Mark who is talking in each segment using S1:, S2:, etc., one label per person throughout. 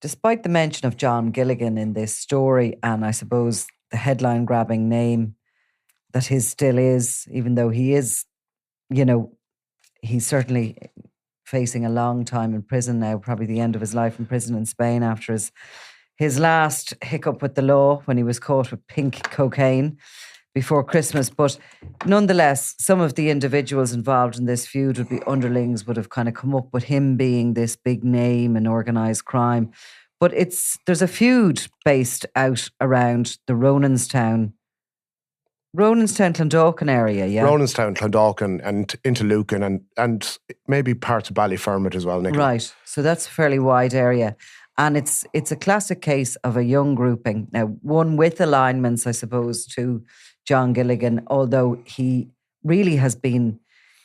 S1: despite the mention of John Gilligan in this story, and I suppose the headline-grabbing name that his still is, even though he is, he's certainly facing a long time in prison now, probably the end of his life in prison in Spain after his last hiccup with the law when he was caught with pink cocaine before Christmas. But nonetheless, some of the individuals involved in this feud would be underlings, would have kind of come up with him being this big name in organised crime. But there's a feud based out around the Roninstown, Clondalkin area, yeah?
S2: Roninstown, Clondalkin and into Lucan and maybe parts of Ballyfermot as well, Nicola.
S1: Right, so that's a fairly wide area. And it's a classic case of a young grouping. Now, one with alignments, I suppose, to John Gilligan, although he really has been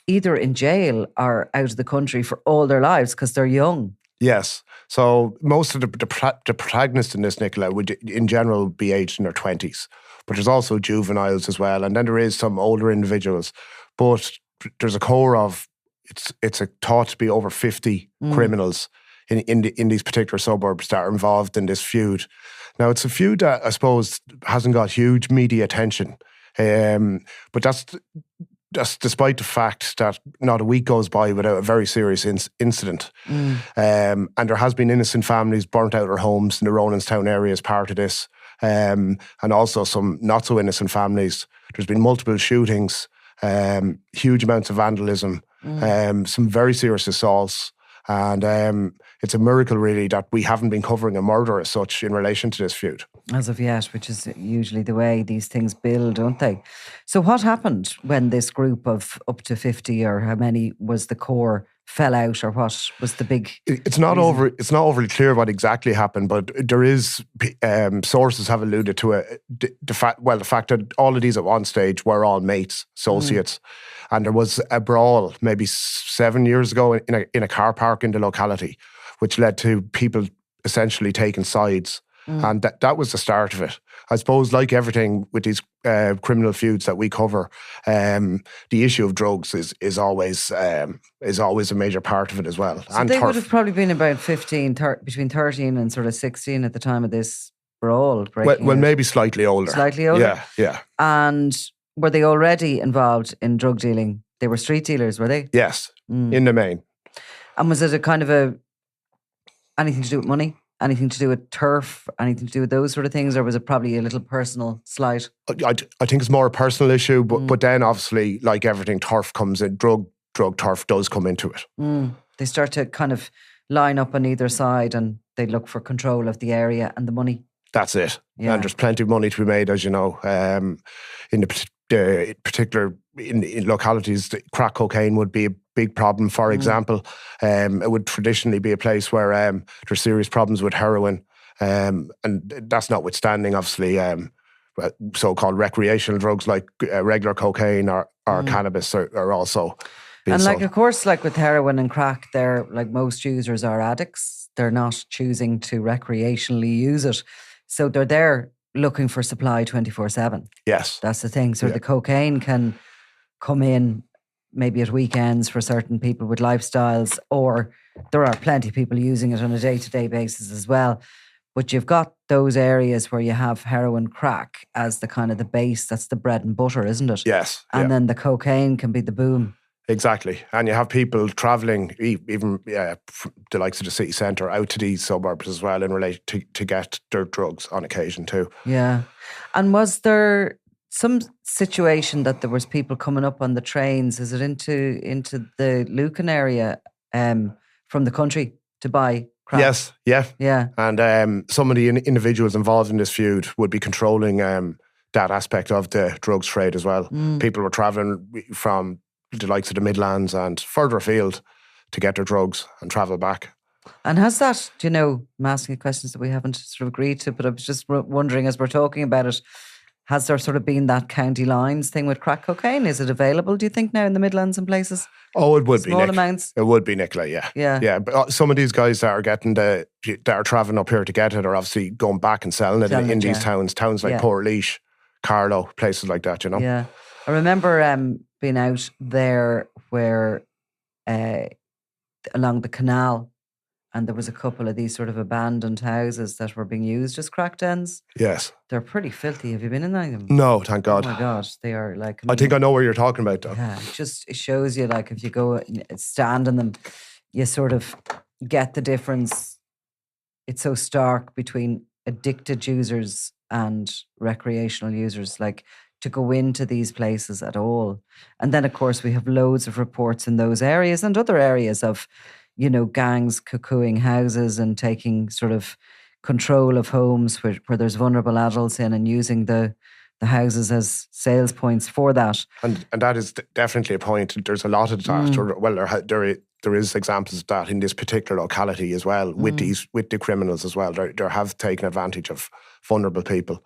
S1: either in jail or out of the country for all their lives because they're young.
S2: Yes. So most of the protagonists in this, Nicola, would in general be aged in their 20s. But there's also juveniles as well. And then there is some older individuals. But there's a core of, it's thought to be over 50 criminals in these particular suburbs that are involved in this feud. Now, it's a feud that I suppose hasn't got huge media attention. But that's despite the fact that not a week goes by without a very serious incident. And there has been innocent families burnt out of their homes in the Roninstown area as part of this. And also some not so innocent families. There's been multiple shootings, huge amounts of vandalism, some very serious assaults. And it's a miracle, really, that we haven't been covering a murder as such in relation to this feud.
S1: As of yet, which is usually the way these things build, don't they? So what happened when this group of up to 50 or how many was the core fell out, or what was the big...
S2: It's not overly clear what exactly happened, but there is... sources have alluded to it. The fact that all of these at one stage were all mates, associates. And there was a brawl maybe 7 years ago in a car park in the locality, which led to people essentially taking sides. And that was the start of it. I suppose, like everything with these criminal feuds that we cover, the issue of drugs is always a major part of it as well.
S1: So and they would have probably been about between 13 and sort of 16 at the time of this brawl.
S2: Well, maybe slightly older.
S1: Slightly older?
S2: Yeah.
S1: And were they already involved in drug dealing? They were street dealers, were they?
S2: Yes, in the main.
S1: And was it a kind of anything to do with money? Anything to do with turf? Anything to do with those sort of things? Or was it probably a little personal slight?
S2: I think it's more a personal issue, but then obviously, like everything, turf comes in. Drug turf does come into it.
S1: They start to kind of line up on either side and they look for control of the area and the money.
S2: That's it.
S1: Yeah.
S2: And there's plenty of money to be made, as you know. In the particular in localities, crack cocaine would be a big problem. For example, it would traditionally be a place where there's serious problems with heroin, and that's notwithstanding, obviously, so-called recreational drugs like regular cocaine or cannabis are also being sold.
S1: Of course, like with heroin and crack, they're like most users are addicts. They're not choosing to recreationally use it, so they're there looking for supply 24/7.
S2: Yes,
S1: that's the thing. So the cocaine can come in maybe at weekends for certain people with lifestyles, or there are plenty of people using it on a day-to-day basis as well. But you've got those areas where you have heroin, crack as the kind of the base. That's the bread and butter, isn't it?
S2: Yes.
S1: And then the cocaine can be the boom.
S2: Exactly. And you have people travelling, even the likes of the city centre, out to these suburbs as well in relation to get their drugs on occasion too.
S1: Yeah. And was there some situation that there was people coming up on the trains? Is it into the Lucan area from the country to buy crack?
S2: Yes,
S1: yeah.
S2: And some of the individuals involved in this feud would be controlling that aspect of the drugs trade as well. People were travelling from the likes of the Midlands and further afield to get their drugs and travel back.
S1: And has that, I'm asking questions that we haven't sort of agreed to, but I was just wondering as we're talking about it, has there sort of been that county lines thing with crack cocaine? Is it available, do you think, now in the Midlands and places?
S2: Oh, it would
S1: be, Small amounts?
S2: It would be, Nicola, yeah.
S1: Yeah.
S2: But some of these guys that are getting that are travelling up here to get it are obviously going back and selling it in these towns like Portlaoise, Carlow, places like that,
S1: Yeah. I remember being out there where along the canal, and there was a couple of these sort of abandoned houses that were being used as crack dens.
S2: Yes.
S1: They're pretty filthy. Have you been in any of them?
S2: No, thank God.
S1: Oh my God, they are like.
S2: I think I know where you're talking about, though.
S1: Yeah, it shows you, like, if you go and stand in them, you sort of get the difference. It's so stark between addicted users and recreational users, like, to go into these places at all. And then, of course, we have loads of reports in those areas and other areas of, gangs cuckooing houses and taking sort of control of homes where there's vulnerable adults in, and using the houses as sales points for that.
S2: And that is definitely a point. There's a lot of that. There is examples of that in this particular locality as well, with the criminals as well. They have taken advantage of vulnerable people.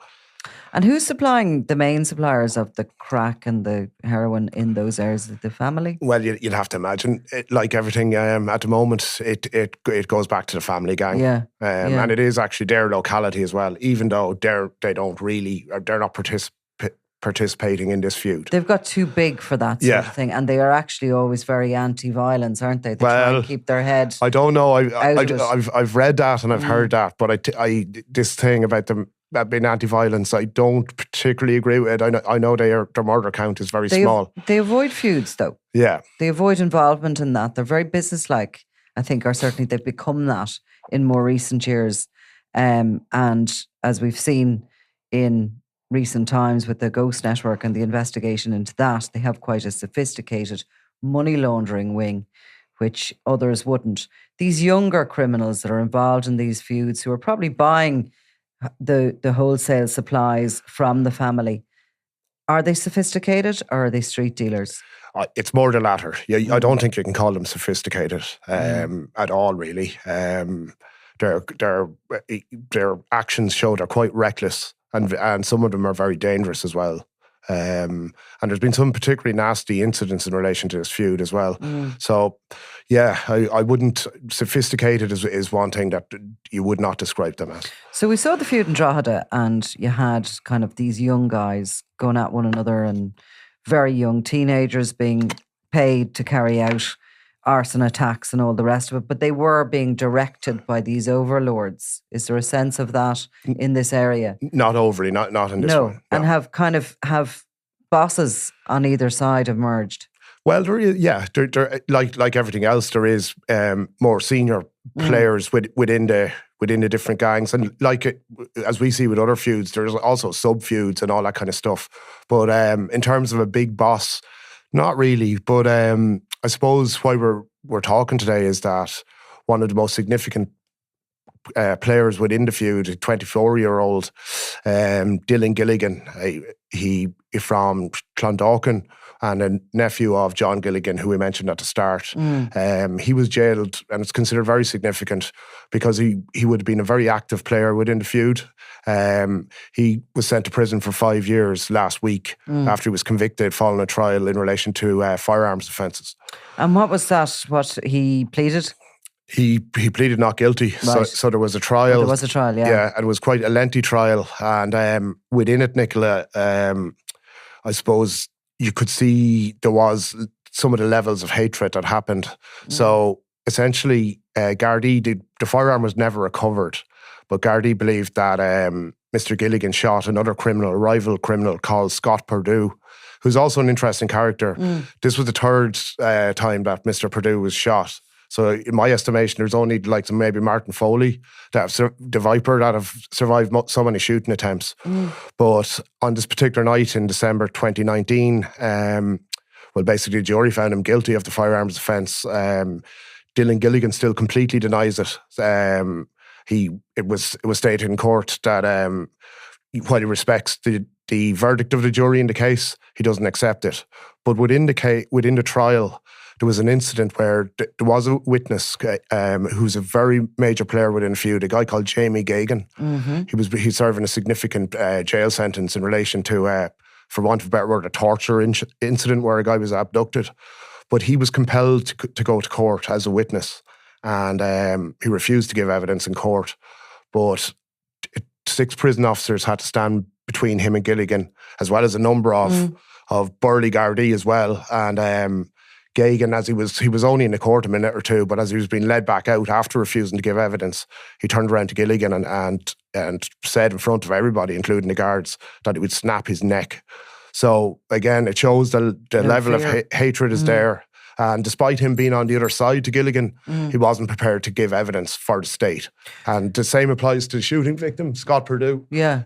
S1: And who's supplying the main suppliers of the crack and the heroin in those areas? The family?
S2: Well, you'd have to imagine, like everything at the moment, it goes back to the family gang.
S1: Yeah.
S2: And it is actually their locality as well, even though they're not participating in this feud.
S1: They've got too big for that sort of thing, and they are actually always very anti-violence, aren't they? They try and keep their head.
S2: I don't know.
S1: I've
S2: read that and I've heard that, but this thing about them being anti-violence, I don't particularly agree with it. I know their murder count is very small.
S1: They avoid feuds, though.
S2: Yeah,
S1: they avoid involvement in that. They're very businesslike, I think, or certainly they've become that in more recent years. And as we've seen in recent times with the Ghost Network and the investigation into that, they have quite a sophisticated money laundering wing, which others wouldn't. These younger criminals that are involved in these feuds, who are probably buying the wholesale supplies from the family, are they sophisticated or are they street dealers?
S2: It's more the latter. I don't think you can call them sophisticated at all, really. Their actions show they're quite reckless, and some of them are very dangerous as well. And there's been some particularly nasty incidents in relation to this feud as well. So, yeah, I wouldn't. Sophisticated is one thing that you would not describe them as.
S1: So we saw the feud in Draada, and you had kind of these young guys going at one another, and very young teenagers being paid to carry out arson attacks and all the rest of it, but they were being directed by these overlords. Is there a sense of that in this area?
S2: Not overly, not in this one. No.
S1: And have bosses on either side emerged?
S2: Well, there is, there, like everything else, there is more senior players within the different gangs, and as we see with other feuds, there's also sub feuds and all that kind of stuff. But in terms of a big boss, not really. But I suppose why we're talking today is that one of the most significant players within the feud, a 24-year-old Dylan Gilligan, he from Clondalkin, and a nephew of John Gilligan, who we mentioned at the start. He was jailed, and it's considered very significant because he would have been a very active player within the feud. He was sent to prison for 5 years last week after he was convicted following a trial in relation to firearms offences. And
S1: what was that? What he pleaded?
S2: He pleaded not guilty. Right. So there was a trial.
S1: There was a trial, yeah.
S2: Yeah, and it was quite a lengthy trial. And within it, Nicola, I suppose you could see there was some of the levels of hatred that happened. So essentially, Gardaí, the firearm was never recovered, but Gardaí believed that Mr. Gilligan shot another rival criminal called Scott Purdue, who's also an interesting character. This was the third time that Mr. Purdue was shot. So in my estimation, there's only like maybe Martin Foley, the Viper, that have survived so many shooting attempts. But on this particular night in December 2019, basically the jury found him guilty of the firearms offence. Dylan Gilligan still completely denies it. It was stated in court that while he respects the verdict of the jury in the case, he doesn't accept it. But within the trial, there was an incident where there was a witness who's a very major player within the feud, a guy called Jamie Gagan. He's serving a significant jail sentence in relation to, for want of a better word, a torture incident where a guy was abducted. But he was compelled to go to court as a witness, and he refused to give evidence in court. But 6 prison officers had to stand between him and Gilligan, as well as a number of burly Gardaí as well. And Gilligan, as he was only in the court a minute or two, but as he was being led back out after refusing to give evidence, he turned around to Gilligan and said in front of everybody, including the guards, that he would snap his neck. So again, it shows the level of hatred is there. And despite him being on the other side to Gilligan, he wasn't prepared to give evidence for the state. And the same applies to the shooting victim, Scott Purdue.
S1: Yeah.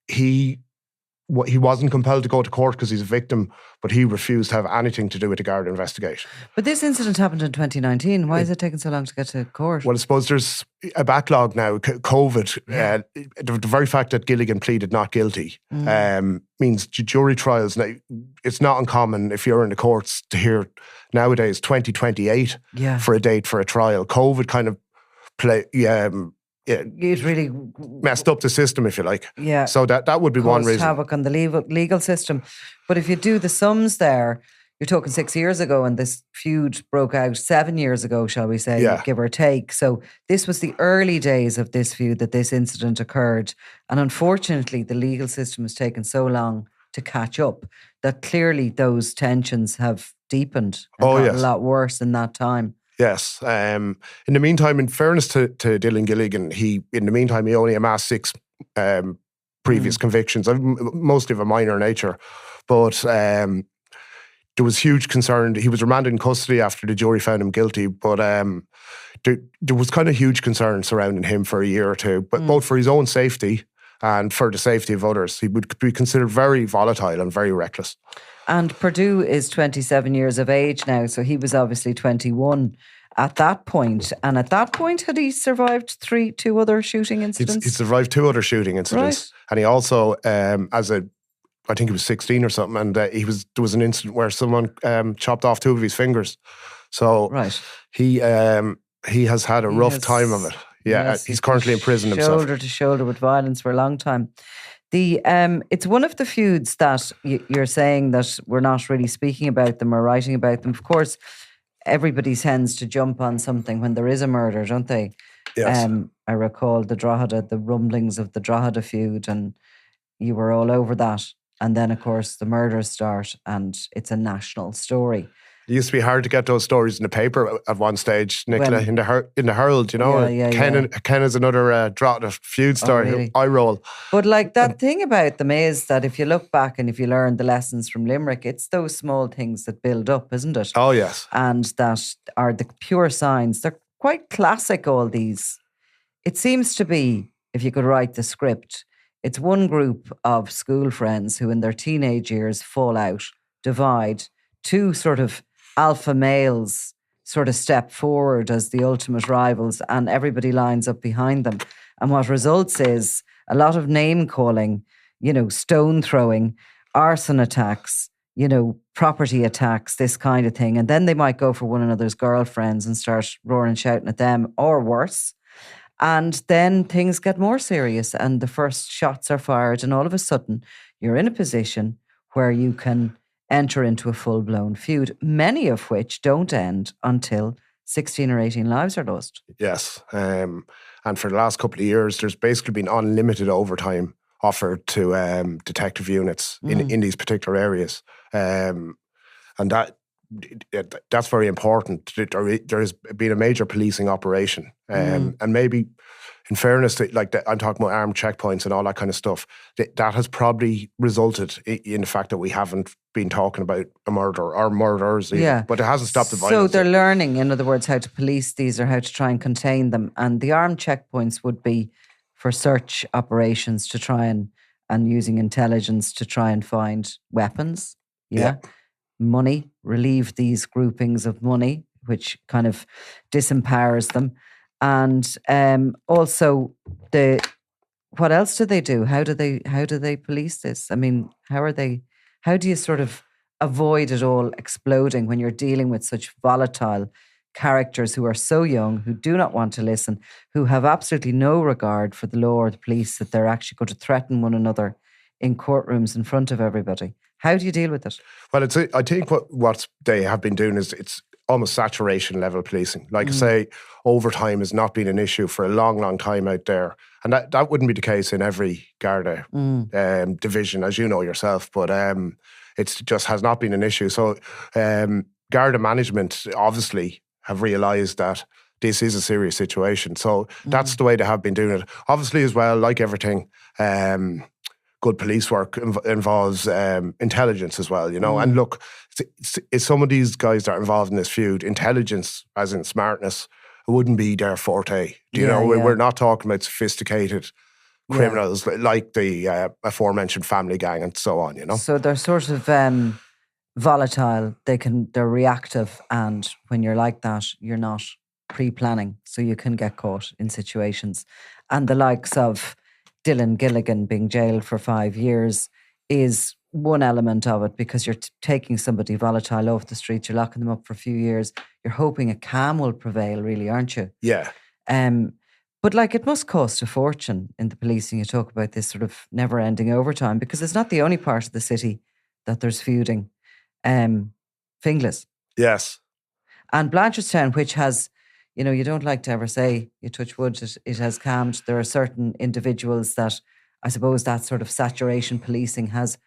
S2: He wasn't compelled to go to court because he's a victim, but he refused to have anything to do with the Garda investigation.
S1: But this incident happened in 2019. Why is it taking so long to get to court?
S2: Well, I suppose there's a backlog now. COVID, the very fact that Gilligan pleaded not guilty means jury trials now. It's not uncommon if you're in the courts to hear nowadays 2028 for a date for a trial. COVID kind of
S1: it really
S2: messed up the system, if you like.
S1: Yeah.
S2: So that would be one reason.
S1: Havoc on the legal system. But if you do the sums there, you're talking 6 years ago, and this feud broke out 7 years ago, shall we say, give or take. So this was the early days of this feud that this incident occurred. And unfortunately, the legal system has taken so long to catch up that clearly those tensions have deepened and got a lot worse in that time.
S2: Yes. In the meantime, in fairness to Dylan Gilligan, he only amassed 6 previous convictions, mostly of a minor nature. But there was huge concern. He was remanded in custody after the jury found him guilty. But there was kind of huge concern surrounding him for a year or two, but both for his own safety and for the safety of others. He would be considered very volatile and very reckless.
S1: And Purdue is 27 years of age now, so he was obviously 21 at that point. And at that point, had he survived two other shooting incidents?
S2: He survived 2 other shooting incidents. Right. And he also, I think he was 16 or something, and there was an incident where someone chopped off 2 of his fingers. So he has had a rough time of it. Yeah, yes, he's currently in prison himself.
S1: Shoulder to shoulder with violence for a long time. It's one of the feuds that you're saying that we're not really speaking about them or writing about them. Of course, everybody tends to jump on something when there is a murder, don't they?
S2: Yes.
S1: I recall the rumblings of the Draada feud, and you were all over that. And then, of course, the murders start, and it's a national story.
S2: It used to be hard to get those stories in the paper at one stage, Nicola, in the Herald, you know. Ken is another Draada feud story.
S1: Really?
S2: I roll.
S1: But like that thing about them is that if you look back and if you learn the lessons from Limerick, it's those small things that build up, isn't it?
S2: Oh, yes.
S1: And that are the pure signs. They're quite classic, all these. It seems to be, if you could write the script, it's one group of school friends who in their teenage years fall out, divide, 2 sort of alpha males sort of step forward as the ultimate rivals, and everybody lines up behind them. And what results is a lot of name calling, stone throwing, arson attacks, property attacks, this kind of thing. And then they might go for one another's girlfriends and start roaring and shouting at them, or worse. And then things get more serious and the first shots are fired, and all of a sudden you're in a position where you can enter into a full-blown feud, many of which don't end until 16 or 18 lives are lost.
S2: Yes. And for the last couple of years, there's basically been unlimited overtime offered to detective units in these particular areas. And that's very important. There has been a major policing operation. And maybe, in fairness, I'm talking about armed checkpoints and all that kind of stuff, that has probably resulted in the fact that we haven't been talking about a murder or murders.
S1: Yeah.
S2: But it hasn't stopped the violence.
S1: So they're learning, in other words, how to police these or how to try and contain them. And the armed checkpoints would be for search operations to try and using intelligence to try and find weapons. Yeah. Money, relieve these groupings of money, which kind of disempowers them. And also what else do they do? How do they police this? I mean, how do you sort of avoid it all exploding when you're dealing with such volatile characters who are so young, who do not want to listen, who have absolutely no regard for the law or the police, that they're actually going to threaten one another in courtrooms in front of everybody? How do you deal with it?
S2: Well, I think what they have been doing is it's almost saturation level policing. Like I say, overtime has not been an issue for a long, long time out there. And that wouldn't be the case in every Garda division, as you know yourself. But it just has not been an issue. So Garda management obviously have realised that this is a serious situation. So that's the way they have been doing it. Obviously, as well, like everything, good police work involves intelligence as well, you know. And look, it's some of these guys that are involved in this feud, intelligence, as in smartness, wouldn't be their forte. Do you know? We're not talking about sophisticated criminals like the aforementioned family gang and so on, you know.
S1: So they're sort of volatile. They're reactive, and when you're like that, you're not pre-planning, so you can get caught in situations. And the likes of Dylan Gilligan being jailed for 5 years is one element of it, because you're taking somebody volatile off the streets, you're locking them up for a few years, you're hoping a calm will prevail, really, aren't you?
S2: Yeah.
S1: But like, it must cost a fortune in the policing. You talk about this sort of never-ending overtime, because it's not the only part of the city that there's feuding. Fingless.
S2: Yes.
S1: And Blanchardstown, which has, you know, you don't like to ever say, you touch wood, it has calmed. There are certain individuals that, I suppose, that sort of saturation policing has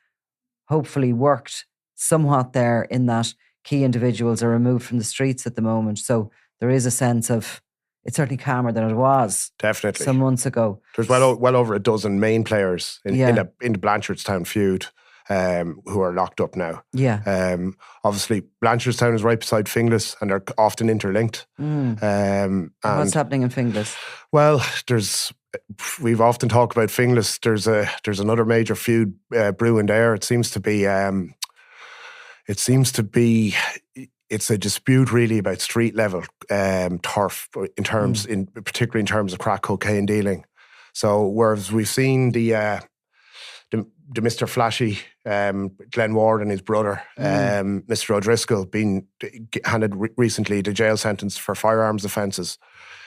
S1: hopefully worked somewhat there, in that key individuals are removed from the streets at the moment. So there is a sense of, it's certainly calmer than it was
S2: definitely
S1: some months ago.
S2: There's well over a dozen main players in the Blanchardstown feud who are locked up now.
S1: Yeah.
S2: Obviously, Blanchardstown is right beside Fingless, and they're often interlinked.
S1: And what's happening in Fingless?
S2: Well, we've often talked about Fingless. There's another major feud brewing there. It seems to be it's a dispute really about street level turf, particularly in terms of crack cocaine dealing. So whereas we've seen the Mr. Flashy, Glenn Ward and his brother, Mr. O'Driscoll, being handed recently the jail sentence for firearms offences,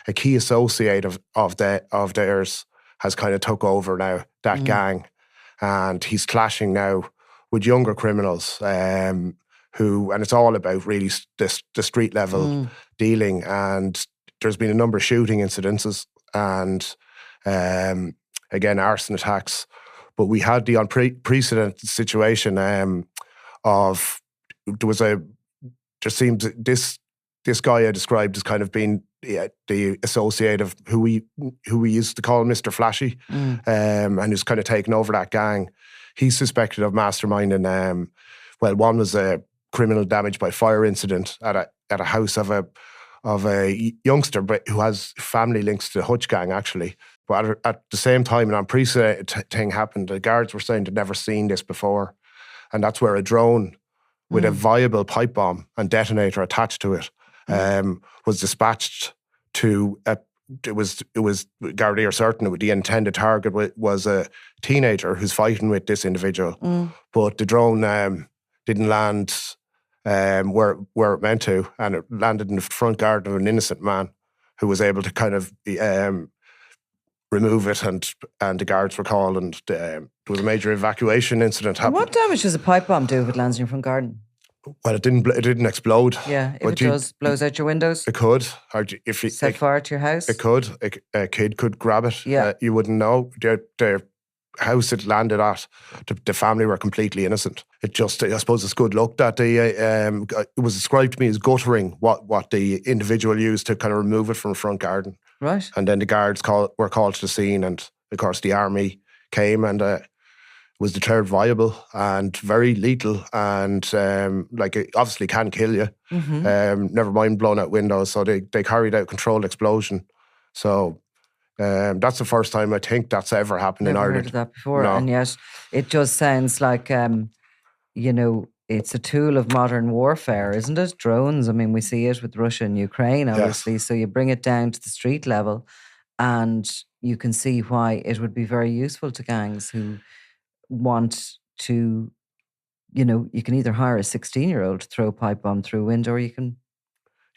S2: a key associate of theirs has kind of took over now, that gang, and he's clashing now with younger criminals and it's all about really the street level dealing. And there's been a number of shooting incidences and again, arson attacks. But we had the unprecedented situation of this guy I described as kind of being the associate of who we used to call Mr. Flashy, and who's kind of taken over that gang. He's suspected of masterminding. One was a criminal damage by fire incident at a house of a youngster, but who has family links to the Hutch gang actually. But at the same time, an unprecedented thing happened. The guards were saying they'd never seen this before, and that's where a drone with a viable pipe bomb and detonator attached to it was dispatched to. It was Gardaí are certain the intended target was a teenager who's fighting with this individual, but the drone didn't land where it meant to, and it landed in the front garden of an innocent man who was able to kind of remove it, and the guards were called, and there was a major evacuation incident happened.
S1: What damage does a pipe bomb do if it lands in your front garden?
S2: Well, it didn't explode.
S1: Yeah, if it blows out your windows.
S2: It could. Or if you
S1: set fire to your house.
S2: It could. A kid could grab it.
S1: Yeah,
S2: you wouldn't know. The house it landed at, the family were completely innocent. It just, I suppose, it's good luck that it was described to me as guttering what the individual used to kind of remove it from the front garden.
S1: Right.
S2: And then the guards were called to the scene, and of course the army came and was declared viable and very lethal, and it obviously can kill you. Never mind blowing out windows. So they carried out controlled explosion. So that's the first time I think that's ever happened in Ireland.
S1: Never heard of that before,
S2: no.
S1: And yet it just sounds like it's a tool of modern warfare, isn't it? Drones. I mean, we see it with Russia and Ukraine, obviously. Yes. So you bring it down to the street level, and you can see why it would be very useful to gangs who want to, you can either hire a 16-year-old to throw a pipe bomb through a window, or you can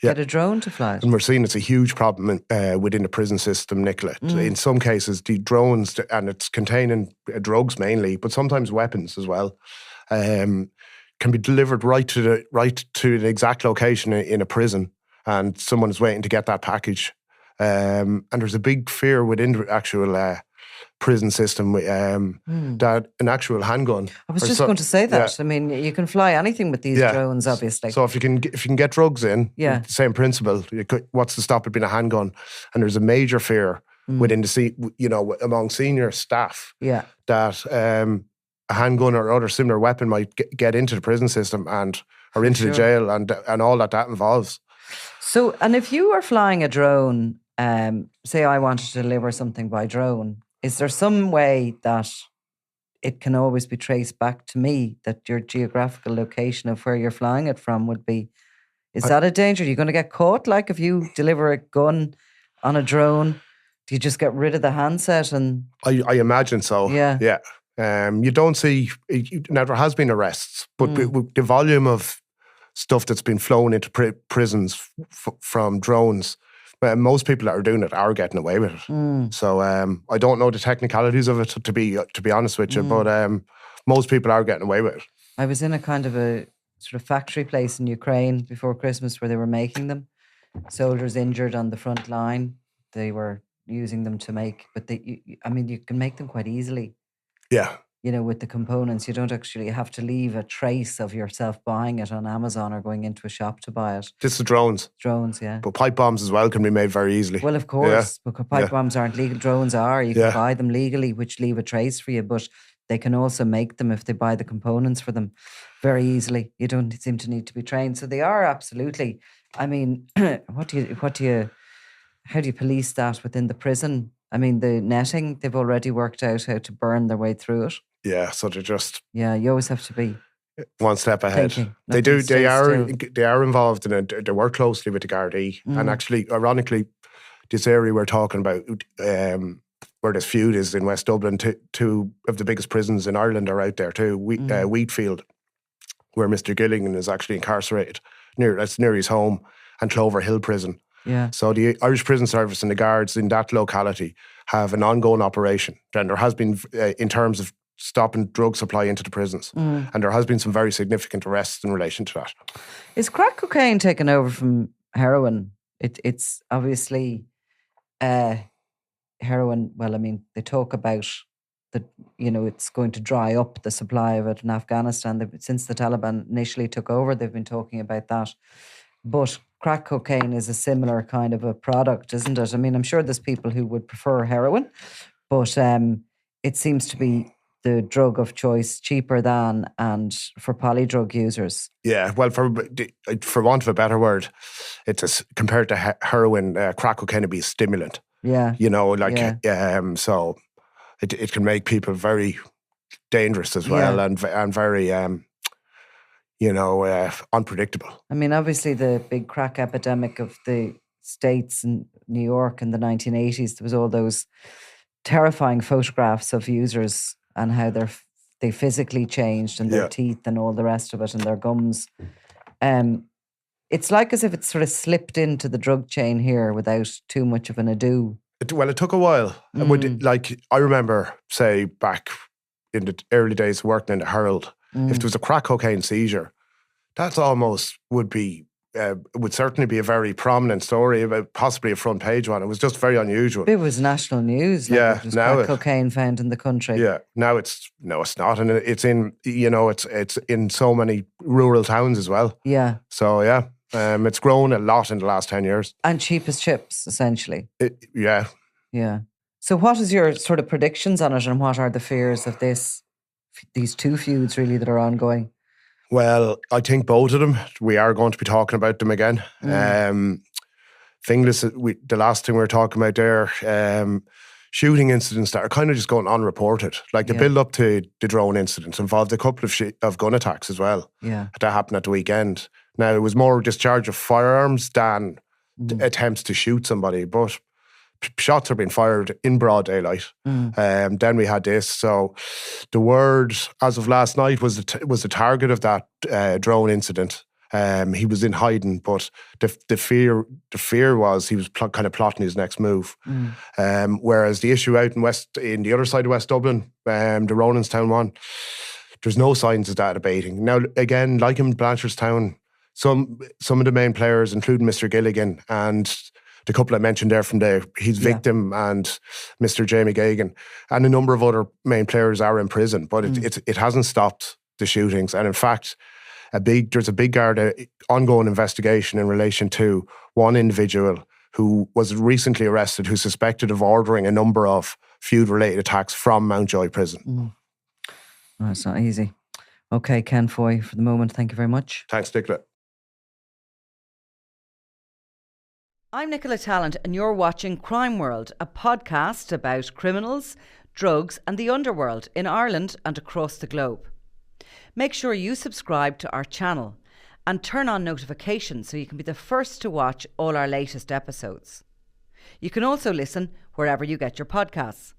S1: get a drone to fly it.
S2: And we're seeing it's a huge problem within the prison system, Nicola. In some cases, the drones, and it's containing drugs mainly, but sometimes weapons as well, can be delivered right to the exact location in a prison, and someone is waiting to get that package. And there's a big fear within the actual prison system that an actual handgun.
S1: I was just going to say that.
S2: Yeah.
S1: I mean, you can fly anything with these drones, obviously.
S2: So if you can get drugs in,
S1: yeah,
S2: the same principle. What's to stop it being a handgun? And there's a major fear within among senior staff.
S1: Yeah.
S2: That a handgun or other similar weapon might get into the prison system or into the jail and all that involves.
S1: So, and if you were flying a drone, say I wanted to deliver something by drone, is there some way that it can always be traced back to me, that your geographical location of where you're flying it from would be? Is that a danger? Are you going to get caught? Like if you deliver a gun on a drone, do you just get rid of the handset? And
S2: I imagine so.
S1: Yeah.
S2: Yeah. You don't see, now there has been arrests, but the volume of stuff that's been flown into prisons from drones, most people that are doing it are getting away with it. So I don't know the technicalities of it, to be honest with you, but most people are getting away with it.
S1: I was in a kind of a sort of factory place in Ukraine before Christmas where they were making them. Soldiers injured on the front line, they were using them to make, but you can make them quite easily.
S2: Yeah.
S1: With the components, you don't actually have to leave a trace of yourself buying it on Amazon or going into a shop to buy it.
S2: This is drones.
S1: Drones, yeah.
S2: But pipe bombs as well can be made very easily.
S1: Well, of course, because pipe bombs aren't legal. Drones are. You can buy them legally, which leave a trace for you, but they can also make them if they buy the components for them very easily. You don't seem to need to be trained. So they are absolutely, I mean, how do you police that within the prison? I mean, the netting, they've already worked out how to burn their way through it.
S2: Yeah, so they're just...
S1: Yeah, you always have to be
S2: one step ahead. They are involved in it. They work closely with the garda. And actually, ironically, this area we're talking about, where this feud is in West Dublin, two of the biggest prisons in Ireland are out there too. Wheatfield, where Mr. Gilligan is actually incarcerated. That's near his home, and Clover Hill Prison.
S1: Yeah.
S2: So the Irish Prison Service and the guards in that locality have an ongoing operation. And there has been, in terms of stopping drug supply into the prisons. And there has been some very significant arrests in relation to that.
S1: Is crack cocaine taken over from heroin? It's obviously heroin. Well, I mean, they talk about that, it's going to dry up the supply of it in Afghanistan. Since the Taliban initially took over, they've been talking about that. But crack cocaine is a similar kind of a product, isn't it? I mean, I'm sure there's people who would prefer heroin, but it seems to be the drug of choice, cheaper than, and for polydrug users. Yeah,
S2: well, for want of a better word, compared to heroin, crack cocaine would be a stimulant.
S1: Yeah.
S2: So it can make people very dangerous as well, and very unpredictable.
S1: I mean, obviously the big crack epidemic of the States and New York in the 1980s, there was all those terrifying photographs of users and how they physically changed, and their teeth and all the rest of it, and their gums. It's like as if it sort of slipped into the drug chain here without too much of an ado.
S2: It took a while. I remember, say, back in the early days working in the Herald, if there was a crack cocaine seizure, that almost would certainly be a very prominent story, about possibly a front page one. It was just very unusual.
S1: It was national news. There was crack cocaine found in the country.
S2: Yeah, now it's not, and it's in it's in so many rural towns as well.
S1: Yeah.
S2: So it's grown a lot in the last 10 years.
S1: And cheap as chips, essentially.
S2: Yeah.
S1: So what is your sort of predictions on it, and what are the fears of these two feuds really that are ongoing?
S2: Well, I think both of them, we are going to be talking about them again. Fingless, the last thing we were talking about there, shooting incidents that are kind of just going unreported. Like the build up to the drone incidents involved a couple of gun attacks as well.
S1: Yeah.
S2: That happened at the weekend. Now, it was more discharge of firearms than attempts to shoot somebody, but shots are being fired in broad daylight. Then we had this. So the word, as of last night, was the target of that drone incident. He was in hiding, but the fear was he was kind of plotting his next move. Whereas the issue out in the other side of West Dublin, the Roninstown one, there's no signs of that abating. Now, again, like in Blanchardstown, some of the main players, including Mr. Gilligan and the couple I mentioned there from his victim and Mr. Jamie Gagan, and a number of other main players are in prison, but it hasn't stopped the shootings. And in fact, there's a big Garda ongoing investigation in relation to one individual who was recently arrested, who's suspected of ordering a number of feud-related attacks from Mountjoy Prison.
S1: Oh, it's not easy. Okay, Ken Foy, for the moment, thank you very much.
S2: Thanks, Nicola.
S1: I'm Nicola Tallant, and you're watching Crime World, a podcast about criminals, drugs, and the underworld in Ireland and across the globe. Make sure you subscribe to our channel and turn on notifications so you can be the first to watch all our latest episodes. You can also listen wherever you get your podcasts.